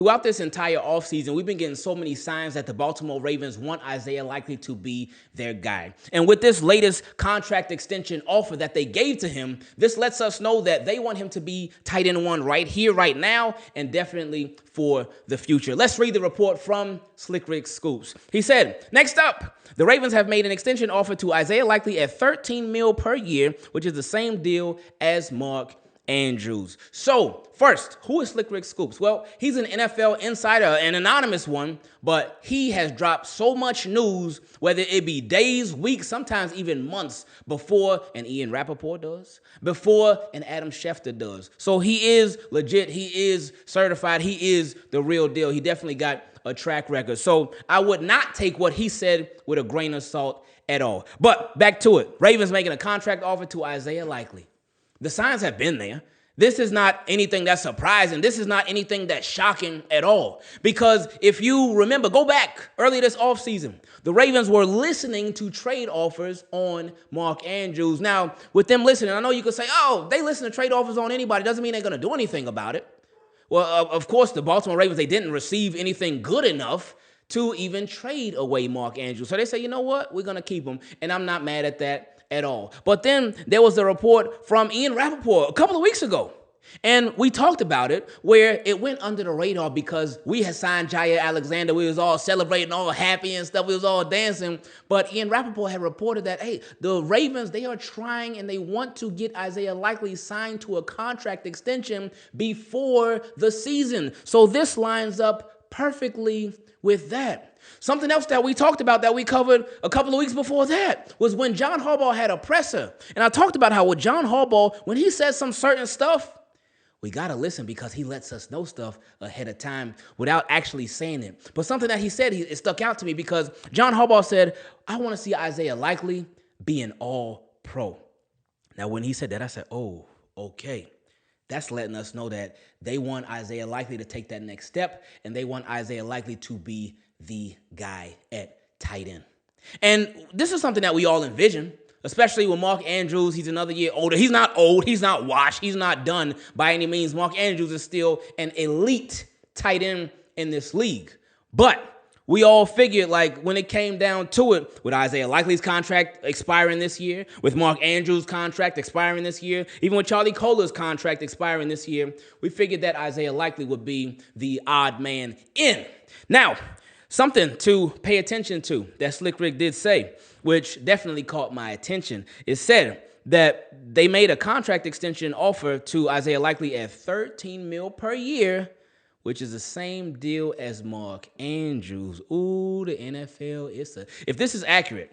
Throughout this entire offseason, we've been getting so many signs that the Baltimore Ravens want Isaiah Likely to be their guy. And with this latest contract extension offer that they gave to him, this lets us know that they want him to be tight end one right here, right now, and definitely for the future. Let's read the report from Slick Rick Scoops. He said, next up, the Ravens have made an extension offer to Isaiah Likely at $13 million per year, which is the same deal as Mark Andrews. So, first, who is Slick Rick Scoops? Well, he's an NFL insider, an anonymous one, but he has dropped so much news, whether it be days, weeks, sometimes even months before an Ian Rappaport does, before an Adam Schefter does. So he is legit, he is certified, he is the real deal. He definitely got a track record. So I would not take what he said with a grain of salt at all. But back to it. Ravens making a contract offer to Isaiah Likely. The signs have been there. This is not anything that's surprising. This is not anything that's shocking at all. Because if you remember, go back early this offseason, the Ravens were listening to trade offers on Mark Andrews. Now, with them listening, I know you could say, oh, they listen to trade offers on anybody. Doesn't mean they're going to do anything about it. Well, of course, the Baltimore Ravens, they didn't receive anything good enough to even trade away Mark Andrews. So they say, you know what? We're going to keep him. And I'm not mad at that at all. But then there was a report from Ian Rappaport a couple of weeks ago. And we talked about it where it went under the radar because we had signed Jair Alexander. We was all celebrating, all happy and stuff. We was all dancing. But Ian Rappaport had reported that, hey, the Ravens, they are trying and they want to get Isaiah Likely signed to a contract extension before the season. So this lines up perfectly with that. Something else that we talked about that we covered a couple of weeks before that was when John Harbaugh had a presser. And I talked about how with John Harbaugh, when he says some certain stuff, we got to listen because he lets us know stuff ahead of time without actually saying it. But something that he said, it stuck out to me because John Harbaugh said, I want to see Isaiah Likely be an all-pro. Now, when he said that, I said, oh, okay. That's letting us know that they want Isaiah Likely to take that next step, and they want Isaiah Likely to be the guy at tight end. And this is something that we all envision, especially with Mark Andrews. He's another year older. He's not old. He's not washed. He's not done by any means. Mark Andrews is still an elite tight end in this league. But we all figured, like, when it came down to it, with Isaiah Likely's contract expiring this year, with Mark Andrews' contract expiring this year, even with Charlie Kolar's contract expiring this year, we figured that Isaiah Likely would be the odd man in. Now, something to pay attention to that Slick Rick did say, which definitely caught my attention. It said that they made a contract extension offer to Isaiah Likely at $13 million per year, which is the same deal as Mark Andrews. Ooh, the NFL, if this is accurate,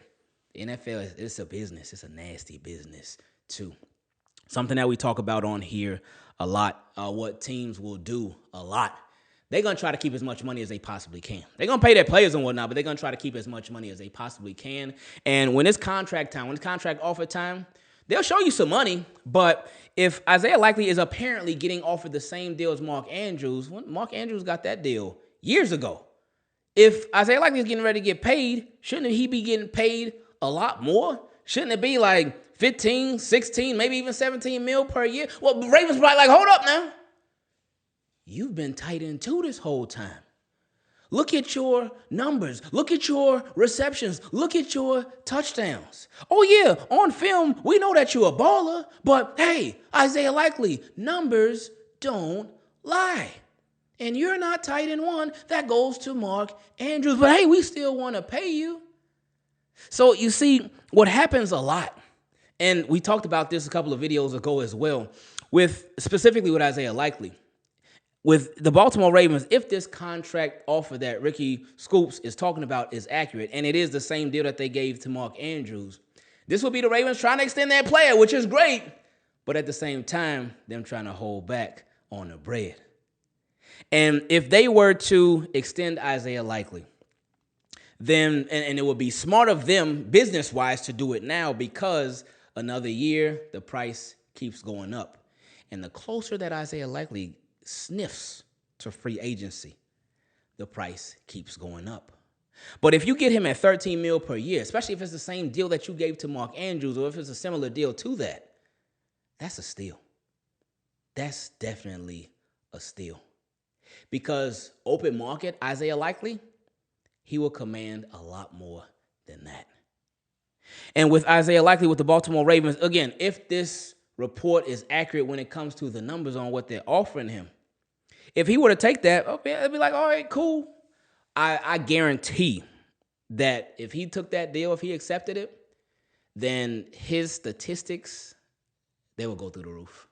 the NFL, it's a business. It's a nasty business, too. Something that we talk about on here a lot, what teams will do a lot. They're going to try to keep as much money as they possibly can. They're going to pay their players and whatnot, but they're going to try to keep as much money as they possibly can. And when it's contract time, when it's contract offer time, they'll show you some money. But if Isaiah Likely is apparently getting offered the same deal as Mark Andrews, when Mark Andrews got that deal years ago. If Isaiah Likely is getting ready to get paid, shouldn't he be getting paid a lot more? Shouldn't it be like 15, 16, maybe even 17 mil per year? Well, Ravens probably like, hold up now. You've been tight end two this whole time. Look at your numbers. Look at your receptions. Look at your touchdowns. Oh, yeah, on film, we know that you're a baller. But, hey, Isaiah Likely, numbers don't lie. And you're not tight end one. That goes to Mark Andrews. But, hey, we still want to pay you. So, you see, what happens a lot, and we talked about this a couple of videos ago as well, specifically with Isaiah Likely. With the Baltimore Ravens, if this contract offer that Ricky Scoops is talking about is accurate, and it is the same deal that they gave to Mark Andrews, this will be the Ravens trying to extend that player, which is great, but at the same time, them trying to hold back on the bread. And if they were to extend Isaiah Likely, then, and it would be smart of them business-wise to do it now because another year, the price keeps going up. And the closer that Isaiah Likely sniffs to free agency, the price keeps going up. But if you get him at $13 million per year, especially if it's the same deal that you gave to Mark Andrews, or if it's a similar deal to that, that's a steal. That's definitely a steal. Because open market, Isaiah Likely, he will command a lot more than that. And with Isaiah Likely with the Baltimore Ravens, again, if this report is accurate when it comes to the numbers on what they're offering him, if he were to take that, okay, it'd be like, all right, cool. I guarantee that if he took that deal, if he accepted it, then his statistics, they will go through the roof.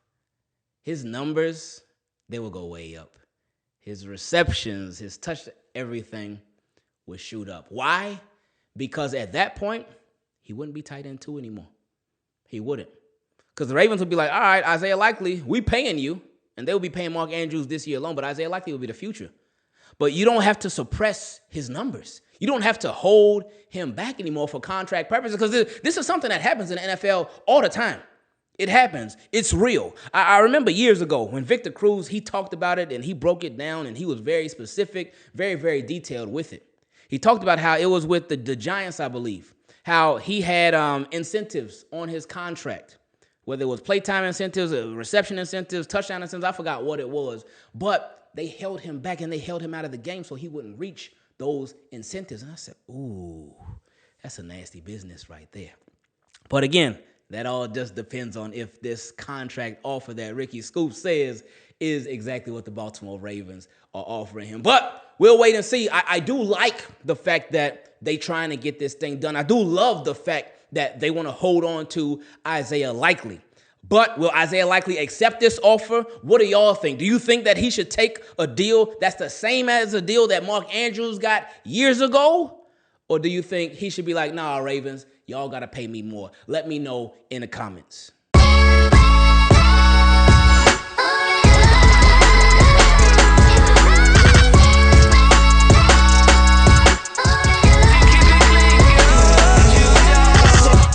His numbers, they will go way up. His receptions, his touch, everything would shoot up. Why? Because at that point, he wouldn't be tight end 2 anymore. He wouldn't. Because the Ravens would be like, all right, Isaiah Likely, we paying you. And they will be paying Mark Andrews this year alone, but Isaiah Likely will be the future. But you don't have to suppress his numbers. You don't have to hold him back anymore for contract purposes, because this is something that happens in the NFL all the time. It happens. It's real. I remember years ago when Victor Cruz, he talked about it and he broke it down and he was very specific, very, very detailed with it. He talked about how it was with the Giants, I believe, how he had incentives on his contract, whether it was playtime incentives, reception incentives, touchdown incentives, I forgot what it was. But they held him back and they held him out of the game so he wouldn't reach those incentives. And I said, ooh, that's a nasty business right there. But again, that all just depends on if this contract offer that Ricky Scoop says is exactly what the Baltimore Ravens are offering him. But we'll wait and see. I do like the fact that they trying to get this thing done. I do love the fact that they want to hold on to Isaiah Likely. But will Isaiah Likely accept this offer? What do y'all think? Do you think that he should take a deal that's the same as a deal that Mark Andrews got years ago? Or do you think he should be like, nah, Ravens, y'all got to pay me more? Let me know in the comments.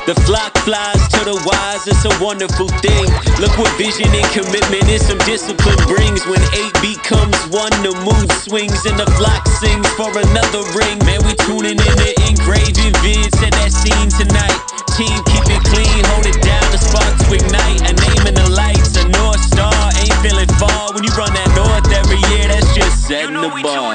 The flock flies to the wise, it's a wonderful thing. Look what vision and commitment and some discipline brings. When 8 becomes 1, the mood swings and the flock sings for another ring. Man, we tuning in to Ingravenvids, set that scene tonight. Team, keep it clean, hold it down, the spark to ignite. A name in the lights, a North Star, ain't feeling far. When you run that north every year, that's just setting the bar.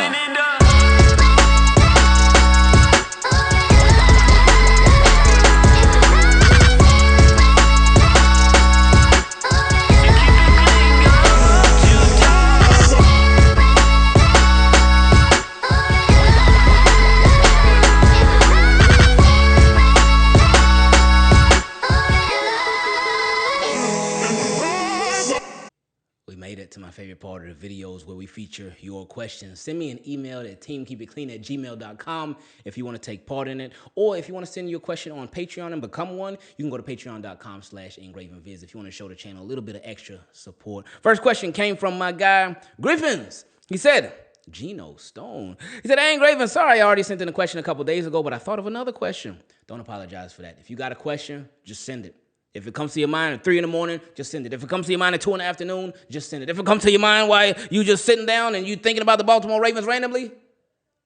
To my favorite part of the videos where we feature your questions. Send me an email at teamkeepitclean@gmail.com if you want to take part in it, or if you want to send your question on Patreon and become one, you can go to patreon.com/Ingravenvids if you want to show the channel a little bit of extra support. First question came from my guy Griffins. He said, Geno Stone. He said, hey, Ingraven, sorry I already sent in a question a couple days ago, but I thought of another question. Don't apologize for that. If you got a question, just send it. If it comes to your mind at 3 in the morning, just send it. If it comes to your mind at 2 in the afternoon, just send it. If it comes to your mind while you just sitting down and you thinking about the Baltimore Ravens randomly,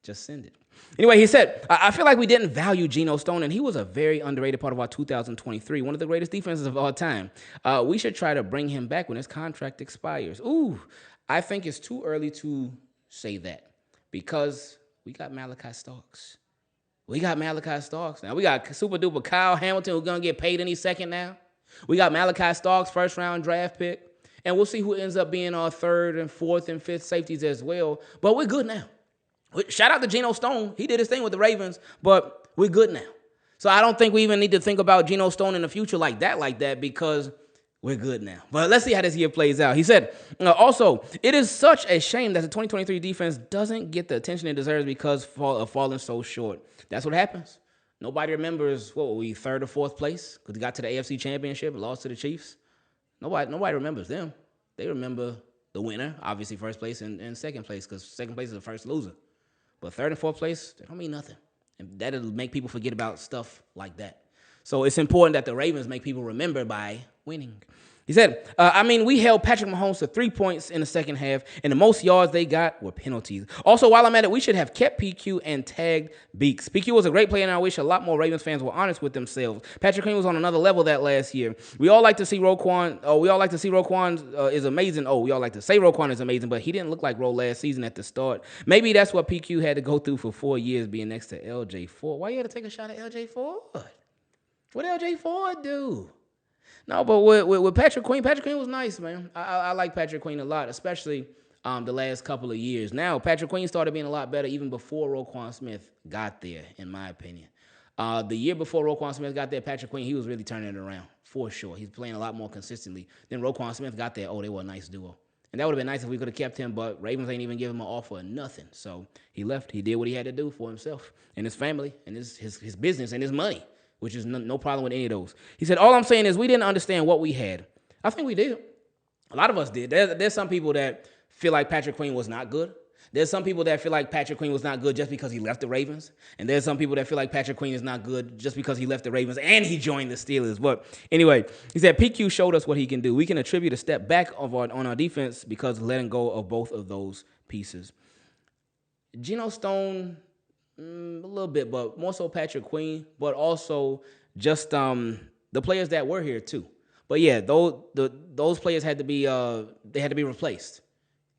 just send it. Anyway, he said, I feel like we didn't value Geno Stone, and he was a very underrated part of our 2023, one of the greatest defenses of all time. We should try to bring him back when his contract expires. Ooh, I think it's too early to say that because we got Malachi Starks. We got Malachi Starks now. We got super duper Kyle Hamilton who's going to get paid any second now. We got Malachi Starks, first round draft pick. And we'll see who ends up being our 3rd and 4th and 5th safeties as well. But we're good now. Shout out to Geno Stone. He did his thing with the Ravens, but we're good now. So I don't think we even need to think about Geno Stone in the future like that because we're good now. But let's see how this year plays out. He said, also, it is such a shame that the 2023 defense doesn't get the attention it deserves because of falling so short. That's what happens. Nobody remembers, what were we, 3rd or 4th place? Because we got to the AFC Championship and lost to the Chiefs. Nobody remembers them. They remember the winner, obviously 1st place and 2nd place, because 2nd place is the first loser. But 3rd and 4th place, they don't mean nothing. And that'll make people forget about stuff like that. So it's important that the Ravens make people remember by winning. He said, I mean, we held Patrick Mahomes to 3 points in the second half, and the most yards they got were penalties. Also, while I'm at it, we should have kept PQ and tagged Beaks. PQ was a great player, and I wish a lot more Ravens fans were honest with themselves. Patrick Queen was on another level that last year. We all like to see Roquan. We all like to see Roquan is amazing. We all like to say Roquan is amazing, but he didn't look like Ro last season at the start. Maybe that's what PQ had to go through for 4 years being next to LJ Ford. Why you had to take a shot at LJ Ford? What did LJ Ford do? No, but with Patrick Queen was nice, man. I like Patrick Queen a lot, especially the last couple of years. Now, Patrick Queen started being a lot better even before Roquan Smith got there, in my opinion. The year before Roquan Smith got there, Patrick Queen, he was really turning it around, for sure. He's playing a lot more consistently. Then Roquan Smith got there. They were a nice duo. And that would have been nice if we could have kept him, but Ravens ain't even give him an offer or nothing. So he left. He did what he had to do for himself and his family and his business and his money, which is no problem with any of those. He said, all I'm saying is we didn't understand what we had. I think we did. A lot of us did. There's some people that feel like Patrick Queen was not good. There's some people that feel like Patrick Queen was not good just because he left the Ravens. And there's some people that feel like Patrick Queen is not good just because he left the Ravens and he joined the Steelers. But anyway, he said PQ showed us what he can do. We can attribute a step back on our defense because of letting go of both of those pieces. Geno Stone, a little bit, but more so Patrick Queen, but also just the players that were here too. But yeah, those players had to be replaced,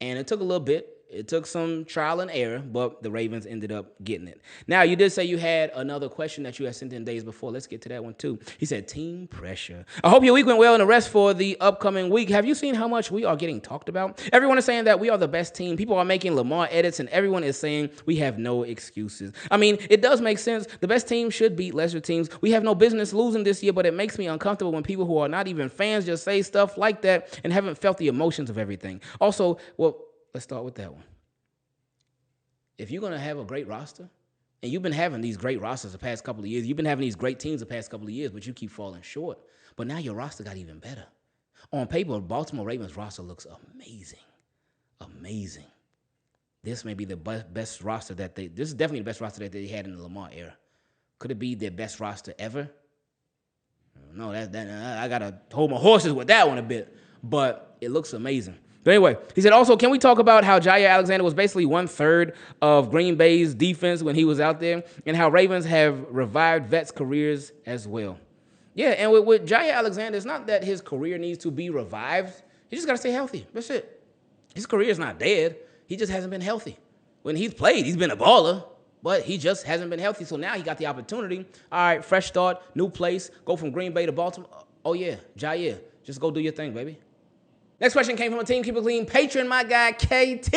and it took a little bit. It took some trial and error, but the Ravens ended up getting it. Now, you did say you had another question that you had sent in days before. Let's get to that one, too. He said, team pressure. I hope your week went well and the rest for the upcoming week. Have you seen how much we are getting talked about? Everyone is saying that we are the best team. People are making Lamar edits, and everyone is saying we have no excuses. I mean, it does make sense. The best team should beat lesser teams. We have no business losing this year, but it makes me uncomfortable when people who are not even fans just say stuff like that and haven't felt the emotions of everything. Also, let's start with that one. If you're going to have a great roster, and you've been having these great rosters the past couple of years, you've been having these great teams the past couple of years, but you keep falling short. But now your roster got even better. On paper, Baltimore Ravens roster looks amazing. Amazing. This may be the best roster this is definitely the best roster that they had in the Lamar era. Could it be their best roster ever? No, I got to hold my horses with that one a bit, but it looks amazing. But anyway, he said, also, can we talk about how Jair Alexander was basically 1/3 of Green Bay's defense when he was out there, and how Ravens have revived vets' careers as well? Yeah, and with Jair Alexander, it's not that his career needs to be revived. He just got to stay healthy. That's it. His career is not dead. He just hasn't been healthy. When he's played, he's been a baller, but he just hasn't been healthy. So now he got the opportunity. All right, fresh start, new place, go from Green Bay to Baltimore. Oh, yeah, Jair, just go do your thing, baby. Next question came from a Team Keep It Clean patron, my guy, KT.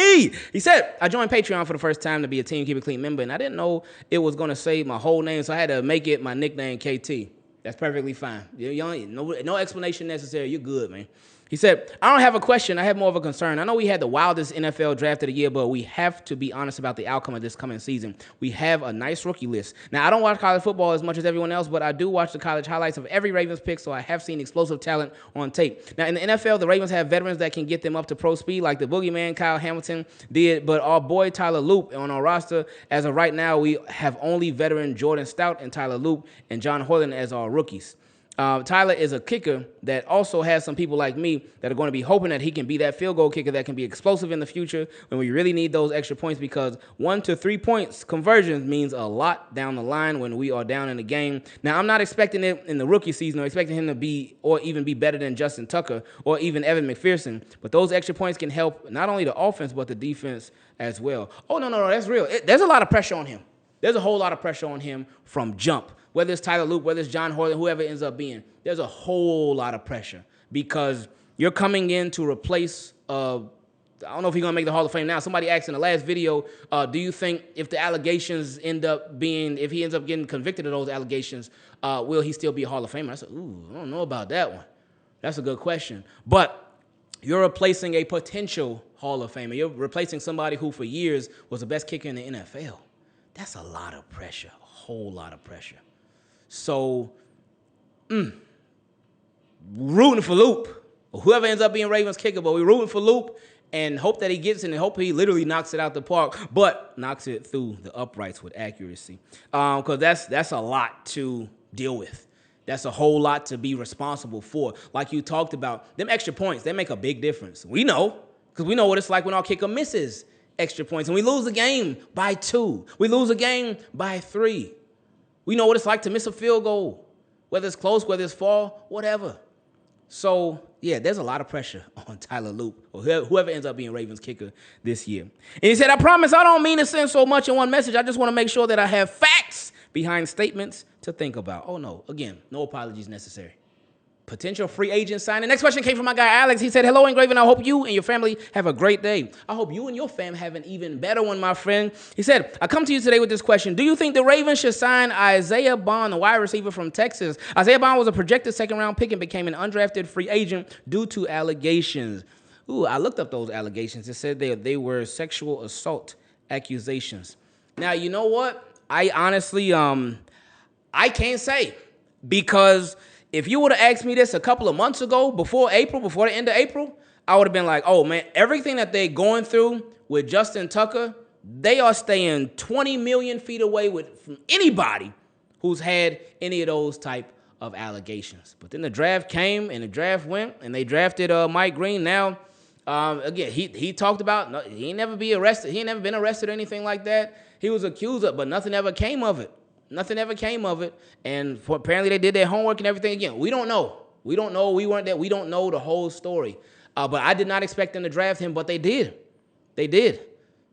He said, I joined Patreon for the first time to be a Team Keep It Clean member, and I didn't know it was going to say my whole name, so I had to make it my nickname, KT. That's perfectly fine. No explanation necessary. You're good, man. He said, I don't have a question. I have more of a concern. I know we had the wildest NFL draft of the year, but we have to be honest about the outcome of this coming season. We have a nice rookie list. Now, I don't watch college football as much as everyone else, but I do watch the college highlights of every Ravens pick, so I have seen explosive talent on tape. Now, in the NFL, the Ravens have veterans that can get them up to pro speed, like the boogeyman Kyle Hamilton did, but our boy Tyler Loop on our roster, as of right now, we have only veteran Jordan Stout and Tyler Loop and John Hoyland as our rookies. Tyler is a kicker that also has some people like me that are going to be hoping that he can be that field goal kicker that can be explosive in the future when we really need those extra points, because 1 to 3 points conversions means a lot down the line when we are down in the game. Now, I'm not expecting it in the rookie season or expecting him to be or even be better than Justin Tucker or even Evan McPherson, but those extra points can help not only the offense but the defense as well. Oh, no, that's real. There's a lot of pressure on him. There's a whole lot of pressure on him from jump. Whether it's Tyler Loop, whether it's John Hoyland, whoever it ends up being, there's a whole lot of pressure because you're coming in to replace, I don't know if he's going to make the Hall of Fame now. Somebody asked in the last video, do you think if the allegations if he ends up getting convicted of those allegations, will he still be a Hall of Famer? I said, I don't know about that one. That's a good question. But you're replacing a potential Hall of Famer. You're replacing somebody who for years was the best kicker in the NFL. That's a lot of pressure, a whole lot of pressure. So, rooting for Loop. Whoever ends up being Ravens kicker, but we're rooting for Loop and hope that he gets it and hope he literally knocks it out the park, but knocks it through the uprights with accuracy. Because that's a lot to deal with. That's a whole lot to be responsible for. Like you talked about, them extra points, they make a big difference. We know, because we know what it's like when our kicker misses extra points. And we lose a game by 2. We lose a game by 3. We know what it's like to miss a field goal, whether it's close, whether it's far, whatever. So, yeah, there's a lot of pressure on Tyler Loop, or whoever ends up being Ravens kicker this year. And he said, I promise I don't mean to send so much in one message. I just want to make sure that I have facts behind statements to think about. Oh, no. Again, no apologies necessary. Potential free agent signing. Next question came from my guy, Alex. He said, hello, Ingraven. I hope you and your family have a great day. I hope you and your fam have an even better one, my friend. He said, I come to you today with this question. Do you think the Ravens should sign Isaiah Bond, the wide receiver from Texas? Isaiah Bond was a projected second-round pick and became an undrafted free agent due to allegations. Ooh, I looked up those allegations. It said they were sexual assault accusations. Now, you know what? I honestly, I can't say, because if you would have asked me this a couple of months ago, before the end of April, I would have been like, oh, man, everything that they're going through with Justin Tucker, they are staying 20 million feet away from anybody who's had any of those type of allegations. But then the draft came and the draft went, and they drafted Mike Green. Now, again, he talked about he ain't never be arrested. He ain't never been arrested or anything like that. He was accused of, but nothing ever came of it. Nothing ever came of it, and apparently they did their homework and everything. Again, we don't know. We don't know. We weren't there. We don't know the whole story. But I did not expect them to draft him, but they did. They did.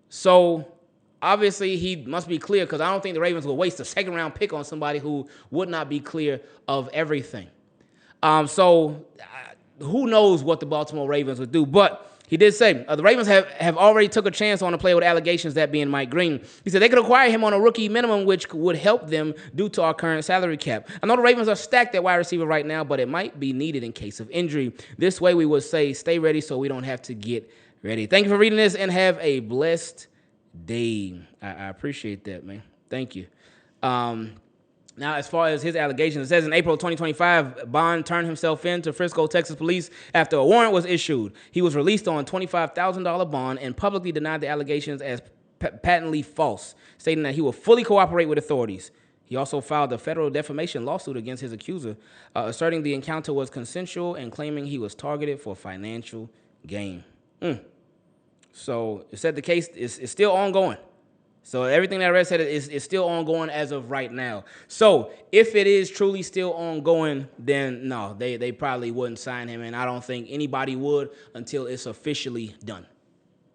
So, obviously, he must be clear, because I don't think the Ravens will waste a second-round pick on somebody who would not be clear of everything. So, who knows what the Baltimore Ravens would do, but he did say the Ravens have already took a chance on a player with allegations, that being Mike Green. He said they could acquire him on a rookie minimum, which would help them due to our current salary cap. I know the Ravens are stacked at wide receiver right now, but it might be needed in case of injury. This way we would say stay ready so we don't have to get ready. Thank you for reading this, and have a blessed day. I appreciate that, man. Thank you. Now, as far as his allegations, it says in April 2025, Bond turned himself in to Frisco, Texas police after a warrant was issued. He was released on $25,000 bond and publicly denied the allegations as patently false, stating that he will fully cooperate with authorities. He also filed a federal defamation lawsuit against his accuser, asserting the encounter was consensual and claiming he was targeted for financial gain. So it said the case is still ongoing. So everything that I read said is still ongoing as of right now. So if it is truly still ongoing, then no, they probably wouldn't sign him, and I don't think anybody would until it's officially done.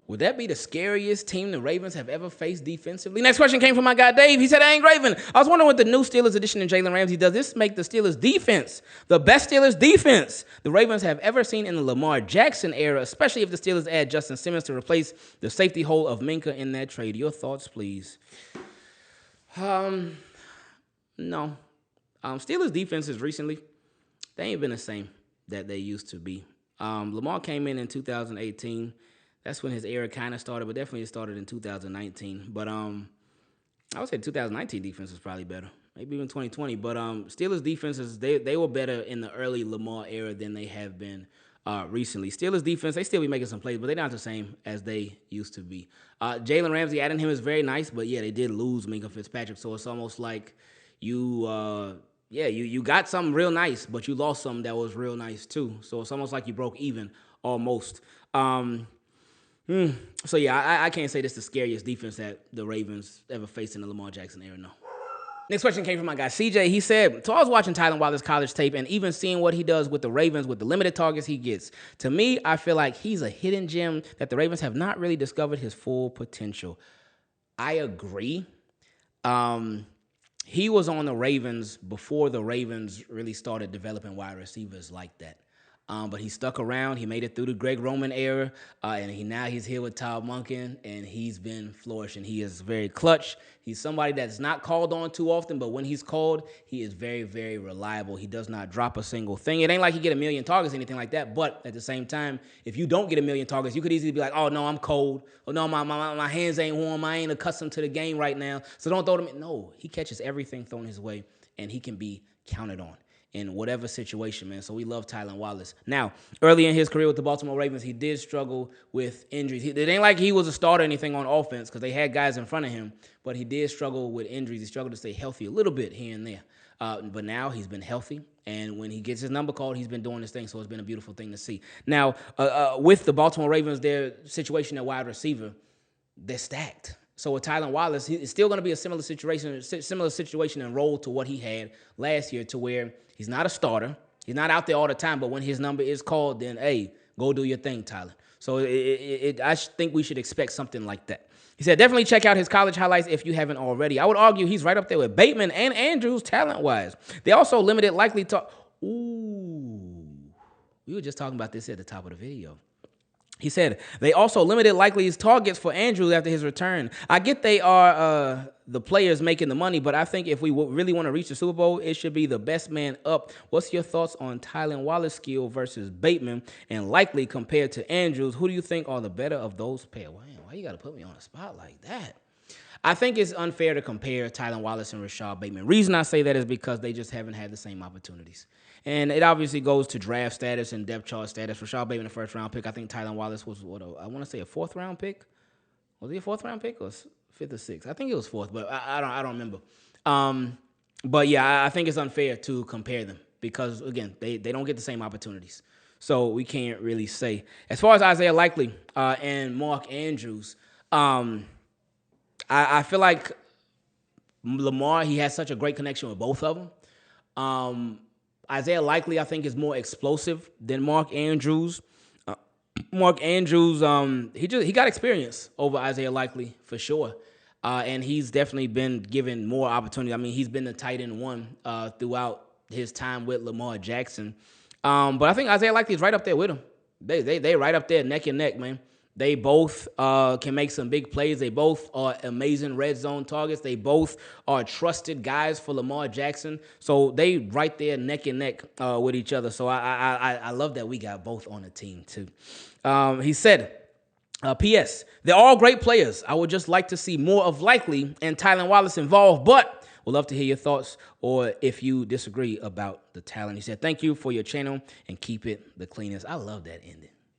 Would that be the scariest team the Ravens have ever faced defensively? Next question came from my guy Dave. He said, hey, Ingraven, I was wondering what the new Steelers addition in Jalen Ramsey does. This make the Steelers defense the best Steelers defense the Ravens have ever seen in the Lamar Jackson era, especially if the Steelers add Justin Simmons to replace the safety hole of Minka in that trade. Your thoughts, please. No. Steelers defenses recently, they ain't been the same that they used to be. Lamar came in 2018. That's when his era kind of started, but definitely it started in 2019. But I would say 2019 defense was probably better, maybe even 2020. But Steelers defenses, they were better in the early Lamar era than they have been recently. Steelers defense, they still be making some plays, but they're not the same as they used to be. Jalen Ramsey, adding him is very nice, but yeah, they did lose Minka Fitzpatrick, so it's almost like you got something real nice, but you lost something that was real nice too. So it's almost like you broke even almost. So, yeah, I can't say this is the scariest defense that the Ravens ever faced in the Lamar Jackson era, no. Next question came from my guy, CJ. He said, so I was watching Tylan Wallace college tape and even seeing what he does with the Ravens with the limited targets he gets. To me, I feel like he's a hidden gem that the Ravens have not really discovered his full potential. I agree. He was on the Ravens before the Ravens really started developing wide receivers like that. But he stuck around. He made it through the Greg Roman era, and now he's here with Todd Monken, and he's been flourishing. He is very clutch. He's somebody that's not called on too often, but when he's called, he is very, very reliable. He does not drop a single thing. It ain't like he get a million targets or anything like that, but at the same time, if you don't get a million targets, you could easily be like, oh, no, I'm cold. Oh, no, my hands ain't warm. I ain't accustomed to the game right now, so don't throw them in. No, he catches everything thrown his way, and he can be counted on. in whatever situation, man. So we love Tylan Wallace. Now, early in his career with the Baltimore Ravens, he did struggle with injuries. It ain't like he was a starter or anything on offense because they had guys in front of him, but he did struggle with injuries. He struggled to stay healthy a little bit here and there. But now he's been healthy, and when he gets his number called, he's been doing this thing, so it's been a beautiful thing to see. Now, with the Baltimore Ravens, their situation at wide receiver, they're stacked. So with Tylan Wallace, it's still going to be a similar situation and role to what he had last year, to where he's not a starter. He's not out there all the time, but when his number is called, then, hey, go do your thing, Tylan. So I think we should expect something like that. He said, definitely check out his college highlights if you haven't already. I would argue he's right up there with Bateman and Andrews talent-wise. They also limited likely to... Ooh. We were just talking about this at the top of the video. He said, they also limited likely his targets for Andrews after his return. I get they are the players making the money, but I think if we really want to reach the Super Bowl, it should be the best man up. What's your thoughts on Tylan Wallace's skill versus Bateman and likely compared to Andrews? Who do you think are the better of those pair? Wow, why you got to put me on a spot like that? I think it's unfair to compare Tylan Wallace and Rashad Bateman. Reason I say that is because they just haven't had the same opportunities. And it obviously goes to draft status and depth chart status. Rashad Bateman, a first-round pick. I think Tylan Wallace was, I want to say a fourth-round pick. Was he a fourth-round pick or fifth or sixth? I think it was fourth, but I don't remember. But, yeah, I think it's unfair to compare them because, again, they don't get the same opportunities. So we can't really say. As far as Isaiah Likely and Mark Andrews, I feel like Lamar, he has such a great connection with both of them. Isaiah Likely, I think, is more explosive than Mark Andrews. Mark Andrews, he got experience over Isaiah Likely for sure, and he's definitely been given more opportunity. I mean, he's been the tight end one throughout his time with Lamar Jackson. But I think Isaiah Likely is right up there with him. They right up there neck and neck, man. They both can make some big plays. They both are amazing red zone targets. They both are trusted guys for Lamar Jackson. So they right there neck and neck with each other. So I love that we got both on the team too. He said, P.S. They're all great players. I would just like to see more of Likely and Tylan Wallace involved, but we'd love to hear your thoughts or if you disagree about the talent. He said, thank you for your channel and keep it the cleanest. I love that ending.